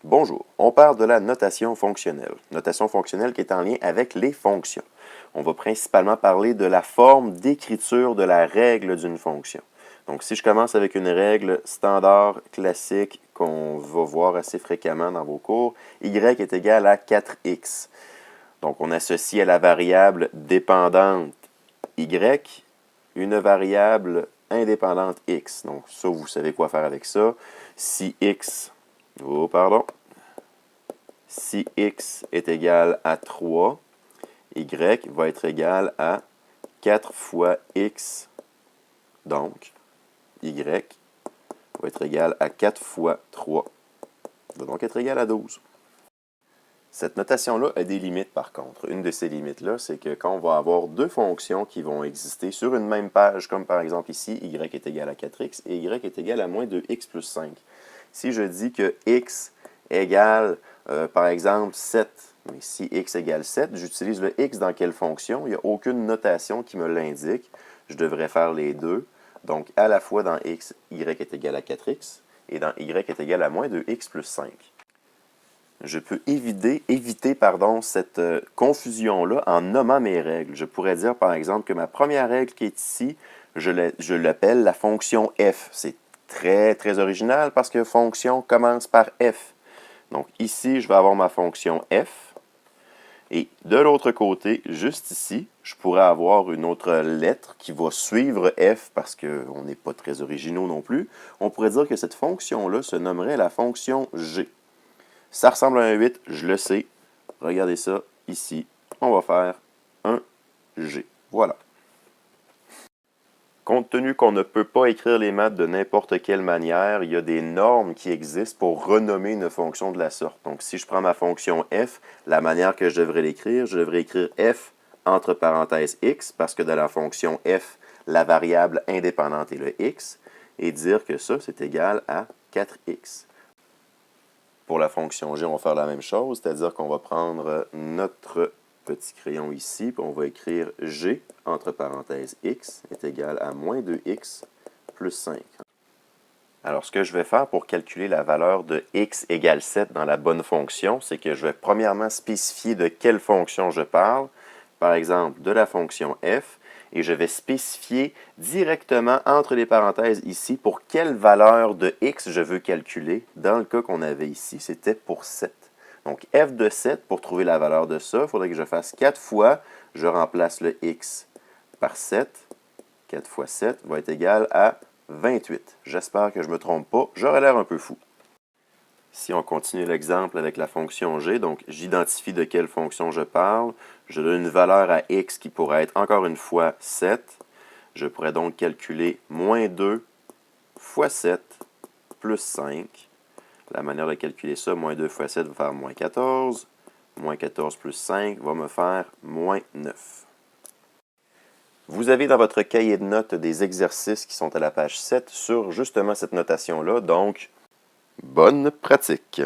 Bonjour, on parle de la notation fonctionnelle. Notation fonctionnelle qui est en lien avec les fonctions. On va principalement parler de la forme d'écriture de la règle d'une fonction. Donc si je commence avec une règle standard, classique, qu'on va voir assez fréquemment dans vos cours, y est égal à 4x. Donc on associe à la variable dépendante y une variable indépendante x. Donc ça, vous savez quoi faire avec ça. Si x est égal à 3, y va être égal à 4 fois x. Donc, y va être égal à 4 fois 3. Il va donc être égal à 12. Cette notation-là a des limites par contre. Une de ces limites-là, c'est que quand on va avoir deux fonctions qui vont exister sur une même page, comme par exemple ici, y est égal à 4x et y est égal à moins 2x plus 5. Si je dis que x égale, par exemple, 7, mais si x égale 7, j'utilise le x dans quelle fonction? Il n'y a aucune notation qui me l'indique. Je devrais faire les deux. Donc, à la fois dans x, y est égal à 4x et dans y est égal à moins 2x plus 5. Je peux éviter cette confusion-là en nommant mes règles. Je pourrais dire, par exemple, que ma première règle qui est ici, je l'appelle la fonction f. C'est très, très original parce que fonction commence par f. Donc ici, je vais avoir ma fonction f. Et de l'autre côté, juste ici, je pourrais avoir une autre lettre qui va suivre f parce qu'on n'est pas très originaux non plus. On pourrait dire que cette fonction-là se nommerait la fonction g. Ça ressemble à un 8, je le sais. Regardez ça, ici, on va faire un G. Voilà. Compte tenu qu'on ne peut pas écrire les maths de n'importe quelle manière, il y a des normes qui existent pour renommer une fonction de la sorte. Donc, si je prends ma fonction f, la manière que je devrais l'écrire, je devrais écrire f entre parenthèses x, parce que dans la fonction f, la variable indépendante est le x, et dire que ça, c'est égal à 4x. Pour la fonction g, on va faire la même chose, c'est-à-dire qu'on va prendre notre petit crayon ici, puis on va écrire g, entre parenthèses x, est égal à moins 2x plus 5. Alors, ce que je vais faire pour calculer la valeur de x égale 7 dans la bonne fonction, c'est que je vais premièrement spécifier de quelle fonction je parle, par exemple de la fonction f, et je vais spécifier directement entre les parenthèses ici pour quelle valeur de x je veux calculer. Dans le cas qu'on avait ici, c'était pour 7. Donc f de 7, pour trouver la valeur de ça, il faudrait que je fasse 4 fois, je remplace le x par 7. 4 fois 7 va être égal à 28. J'espère que je ne me trompe pas, j'aurais l'air un peu fou. Si on continue l'exemple avec la fonction g, donc j'identifie de quelle fonction je parle, je donne une valeur à x qui pourrait être encore une fois 7. Je pourrais donc calculer moins 2 fois 7 plus 5. La manière de calculer ça, moins 2 fois 7 va faire moins 14. Moins 14 plus 5 va me faire moins 9. Vous avez dans votre cahier de notes des exercices qui sont à la page 7 sur justement cette notation-là, donc bonne pratique!